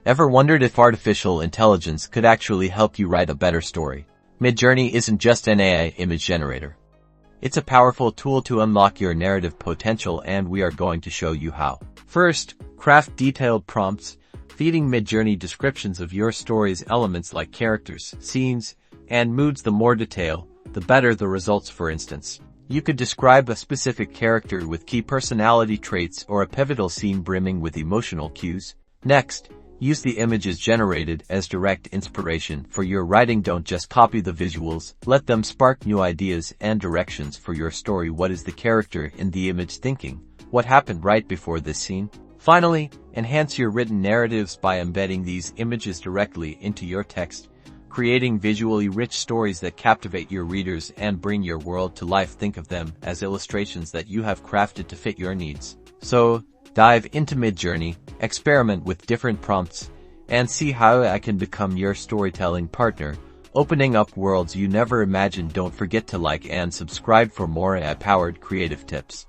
Ever wondered if artificial intelligence could actually help you write a better story? Midjourney isn't just an AI image generator. It's a powerful tool to unlock your narrative potential, and we are going to show you how. First, craft detailed prompts, feeding Midjourney descriptions of your story's elements like characters, scenes, and moods. The more detail, the better the results. For instance, you could describe a specific character with key personality traits or a pivotal scene brimming with emotional cues. Next, use the images generated as direct inspiration for your writing. Don't just copy the visuals, let them spark new ideas and directions for your story. What is the character in the image thinking? What happened right before this scene? Finally, enhance your written narratives by embedding these images directly into your text, creating visually rich stories that captivate your readers and bring your world to life. Think of them as illustrations that you have crafted to fit your needs. So, dive into Midjourney, experiment with different prompts, and see how I can become your storytelling partner, opening up worlds you never imagined. Don't forget to like and subscribe for more AI-powered creative tips.